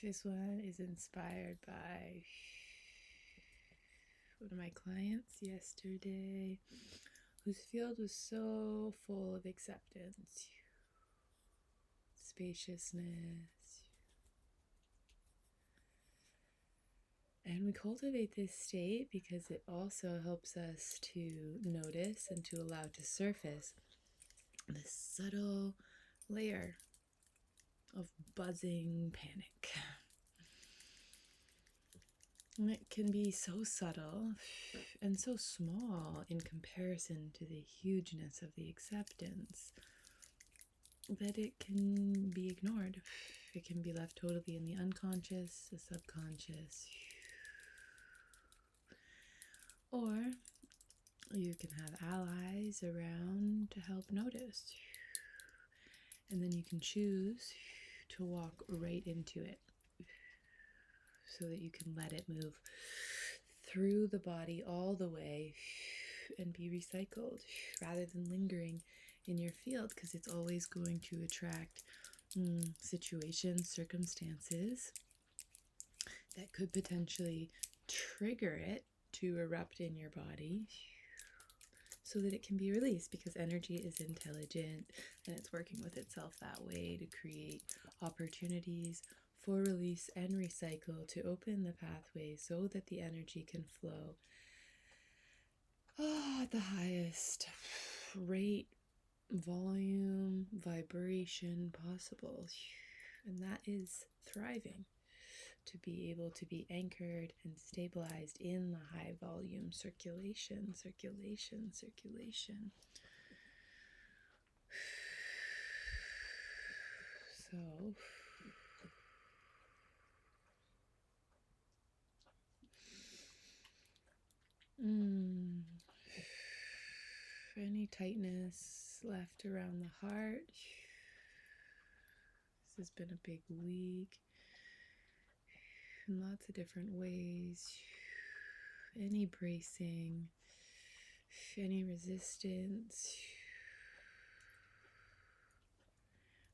This one is inspired by one of my clients yesterday, whose field was so full of acceptance, spaciousness. And we cultivate this state because it also helps us to notice and to allow to surface this subtle layer of buzzing panic. And it can be so subtle and so small in comparison to the hugeness of the acceptance that it can be ignored. It can be left totally in the unconscious, the subconscious. Or you can have allies around to help notice. And then you can choose to walk right into it so that you can let it move through the body all the way and be recycled rather than lingering in your field, because it's always going to attract situations, circumstances that could potentially trigger it to erupt in your body so that it can be released, because energy is intelligent and it's working with itself that way to create opportunities for release and recycle, to open the pathway so that the energy can flow at the highest rate, volume, vibration possible. And that is thriving, to be able to be anchored and stabilized in the high volume circulation. So any tightness left around the heart. This has been a big week in lots of different ways. Any bracing, any resistance,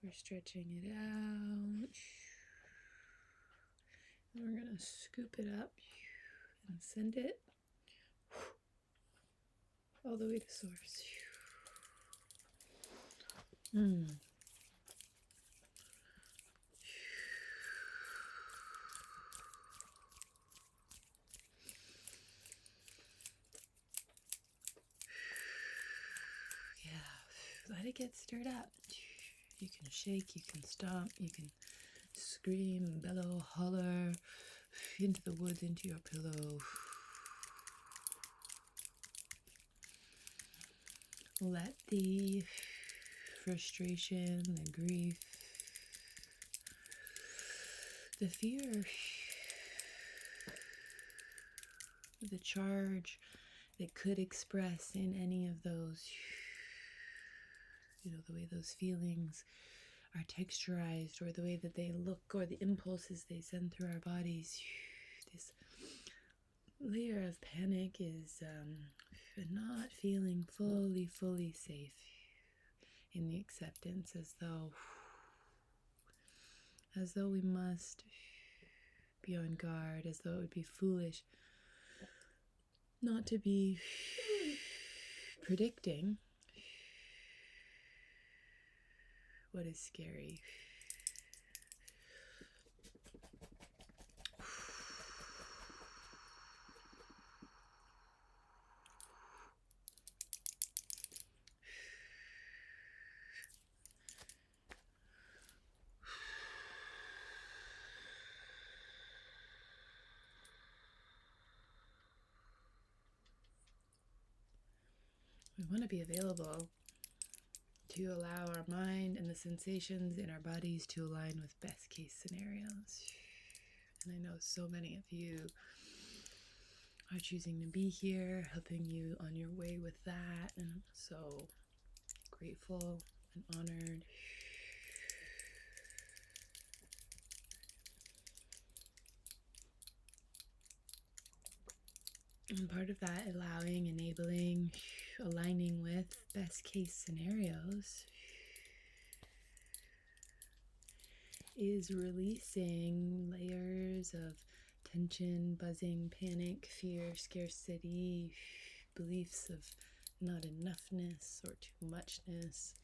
we're stretching it out. And we're going to scoop it up and send it all the way to source. Let it get stirred up. You can shake, you can stomp, you can scream, bellow, holler into the woods, into your pillow. Let the frustration, the grief, the fear, the charge that could express in any of those, the way those feelings are texturized, or the way that they look, or the impulses they send through our bodies. This layer of panic is not feeling fully safe in the acceptance, as though we must be on guard, as though it would be foolish not to be predicting what is scary. We want to be available to allow our mind and the sensations in our bodies to align with best case scenarios. And I know so many of you are choosing to be here, helping you on your way with that. And I'm so grateful and honored. And part of that, allowing, enabling, aligning with best case scenarios, is releasing layers of tension, buzzing, panic, fear, scarcity, beliefs of not enoughness or too muchness.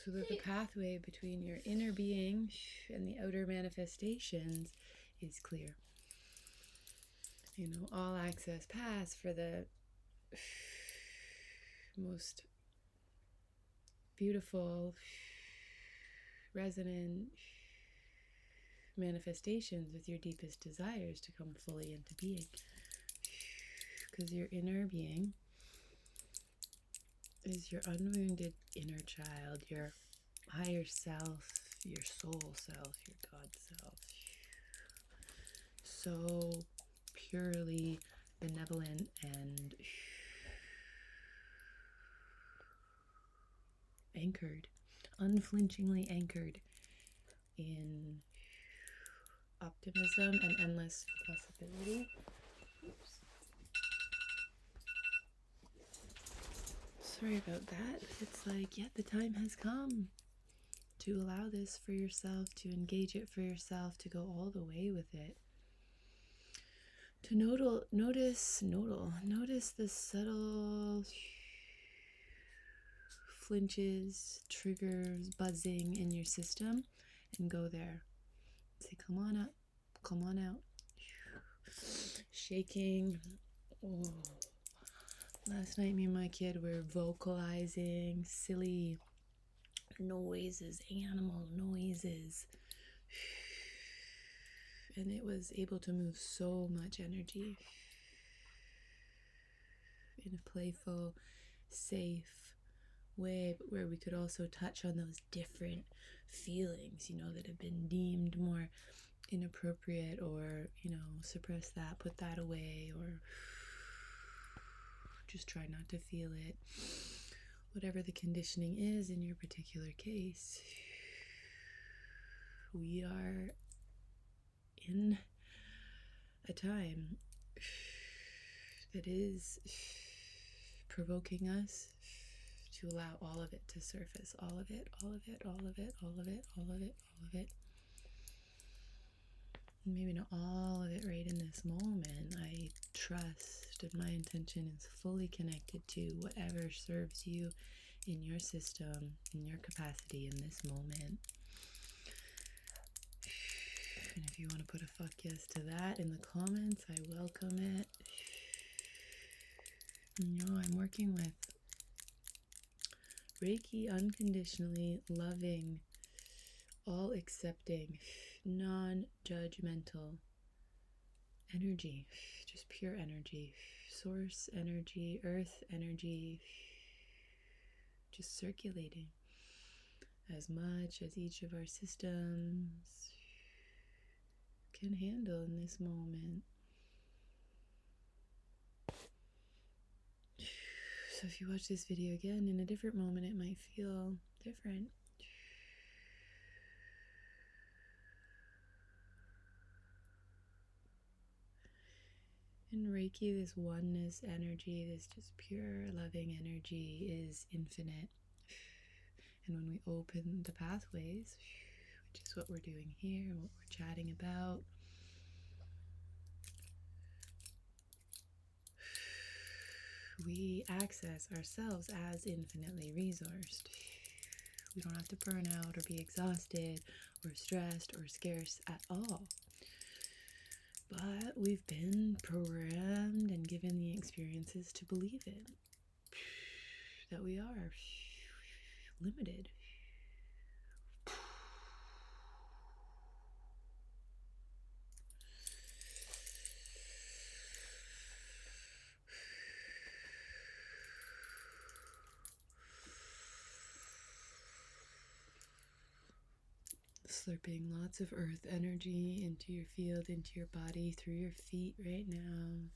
So that the pathway between your inner being and the outer manifestations is clear. All access pass for the most beautiful, resonant manifestations with your deepest desires to come fully into being. Because your inner being is your unwounded inner child, your higher self, your soul self, your God self. So purely benevolent and anchored, unflinchingly anchored in optimism and endless possibility. Oops. Sorry about that. It's like, the time has come to allow this for yourself, to engage it for yourself, to go all the way with it. To notice the subtle flinches, triggers, buzzing in your system, and go there. Say, come on up, come on out. Shaking. Oh. Last night, me and my kid were vocalizing silly noises, animal noises. And it was able to move so much energy in a playful, safe way, but where we could also touch on those different feelings, that have been deemed more inappropriate, or, suppress that, put that away, or just try not to feel it. Whatever the conditioning is in your particular case, we are in a time that is provoking us to allow all of it to surface, all of it, all of it, all of it, all of it, all of it, all of it. Maybe not all of it right in this moment. I trust, and my intention is fully connected to whatever serves you in your system, in your capacity in this moment. And if you want to put a fuck yes to that in the comments, I welcome it. I'm working with Reiki, unconditionally loving, all accepting, non-judgmental energy, just pure energy, source energy, earth energy, just circulating as much as each of our systems can handle in this moment. So if you watch this video again in a different moment, it might feel different. In Reiki, this oneness energy, this just pure loving energy is infinite. And when we open the pathways, which is what we're doing here and what we're chatting about, we access ourselves as infinitely resourced. We don't have to burn out or be exhausted or stressed or scarce at all. But we've been programmed and given the experiences to believe it, that we are limited. Slurping lots of earth energy into your field, into your body, through your feet right now.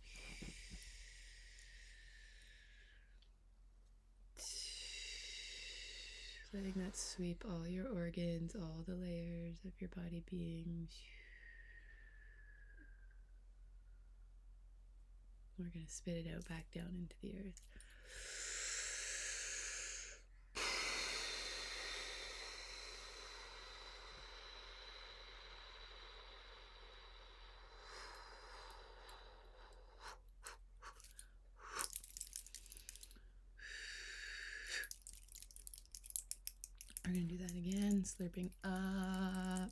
Letting that sweep all your organs, all the layers of your body being. We're going to spit it out back down into the earth. slurping up.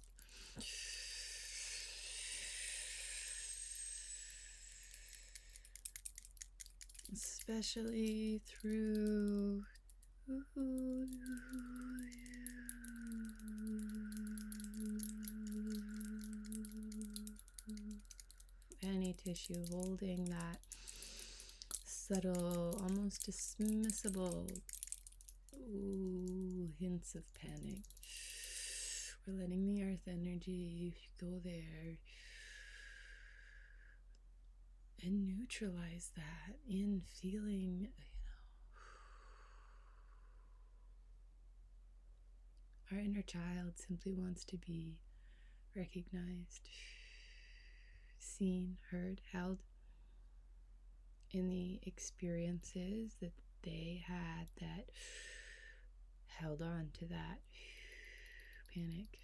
Especially through any tissue, holding that subtle, almost dismissible hints of panic. We're letting the earth energy go there and neutralize that in feeling, our inner child simply wants to be recognized, seen, heard, held in the experiences that they had that held on to that panic,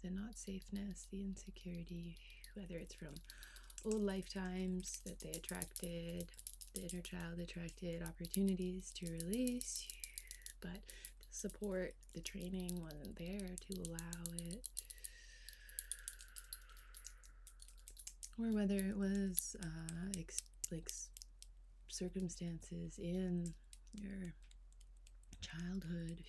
the not safeness, the insecurity, whether it's from old lifetimes that they attracted, the inner child attracted opportunities to release, but the support, the training wasn't there to allow it. Or whether it was circumstances in your childhood.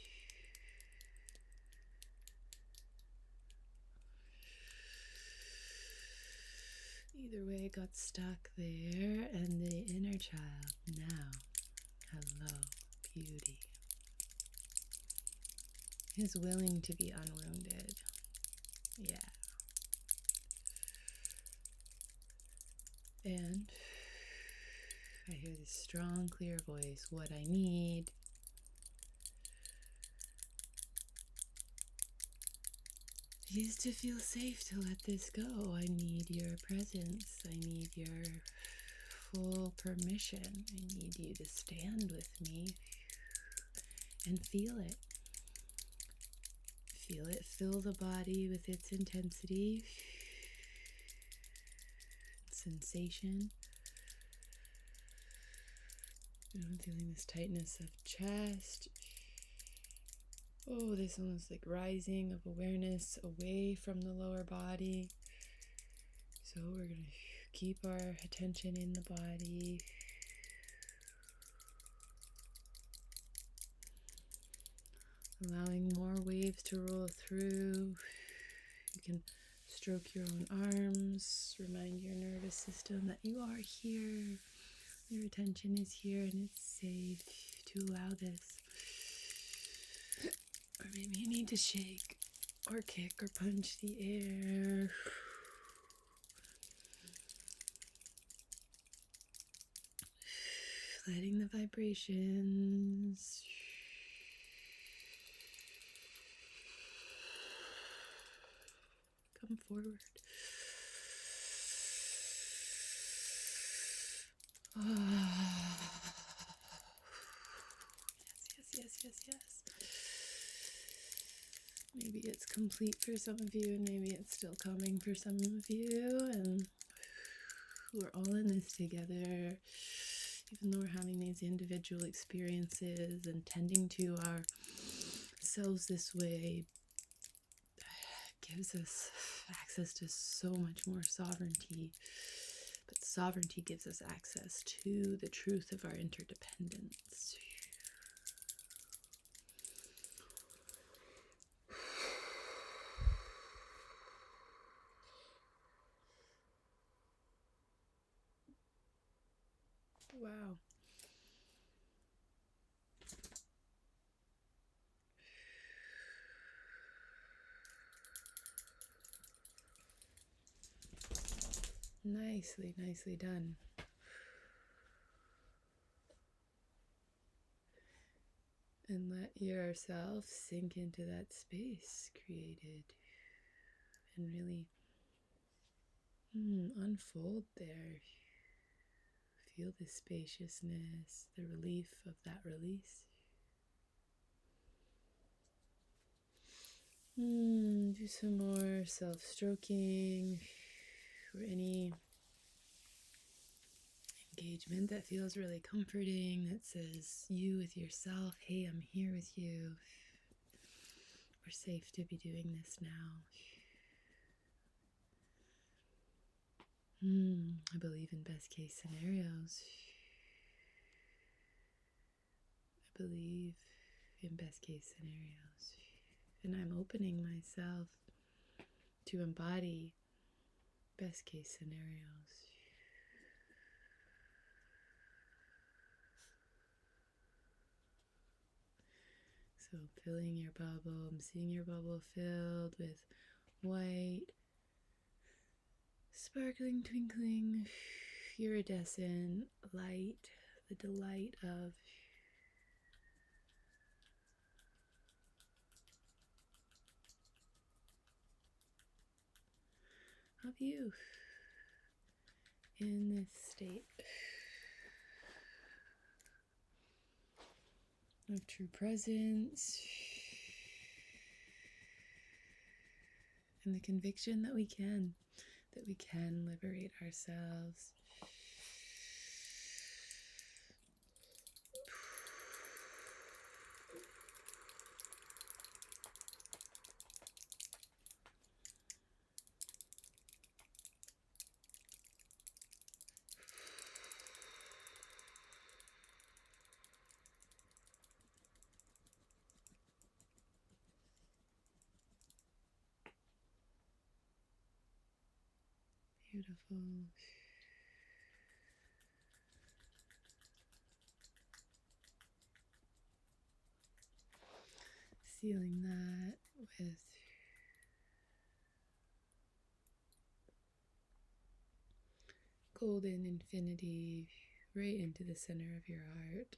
Either way, it got stuck there, and the inner child now, hello, beauty, is willing to be unwounded. Yeah. And I hear this strong, clear voice. What I need is to feel safe to let this go. I need your presence. I need your full permission. I need you to stand with me and feel it. Feel it fill the body with its intensity, sensation. I'm feeling this tightness of chest. Oh, this almost like rising of awareness away from the lower body. So we're going to keep our attention in the body. Allowing more waves to roll through. You can stroke your own arms. Remind your nervous system that you are here. Your attention is here and it's safe to allow this. Or maybe you need to shake or kick or punch the air. Letting the vibrations come forward. Yes. Maybe it's complete for some of you, and maybe it's still coming for some of you, and we're all in this together. Even though we're having these individual experiences and tending to ourselves this way gives us access to so much more sovereignty. But sovereignty gives us access to the truth of our interdependence. Wow. Nicely done. And let yourself sink into that space created and really unfold there. Feel the spaciousness, the relief of that release. Do some more self-stroking or any engagement that feels really comforting, that says you with yourself, hey, I'm here with you. We're safe to be doing this now. I believe in best case scenarios. I believe in best case scenarios. And I'm opening myself to embody best case scenarios. So filling your bubble, I'm seeing your bubble filled with white, sparkling, twinkling, iridescent light, the delight of you in this state of true presence and the conviction that we can liberate ourselves. Beautiful. Sealing that with golden infinity right into the center of your heart.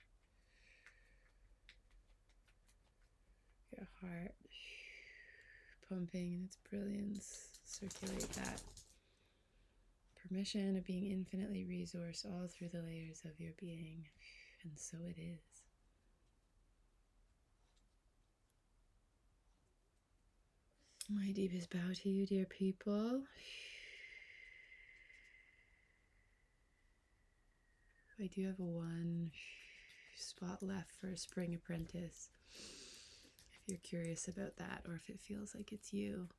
Your heart pumping in its brilliance. Circulate that permission of being infinitely resourced all through the layers of your being. And so it is. My deepest bow to you, dear people. I do have one spot left for a spring apprentice. If you're curious about that, or if it feels like it's you,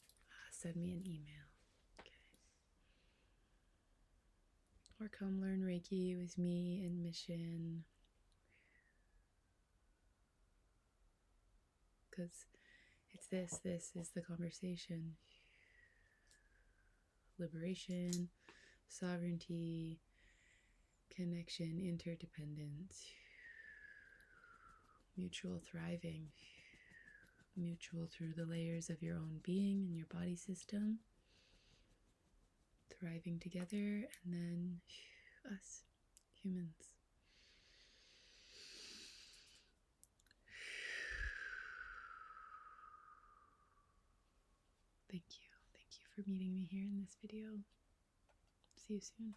send me an email. Okay. Or come learn Reiki with me in Mission. Because it's this is the conversation. Liberation, sovereignty, connection, interdependence, mutual thriving, mutual through the layers of your own being and your body system, thriving together, and then us, humans. Thank you for meeting me here in this video. See you soon.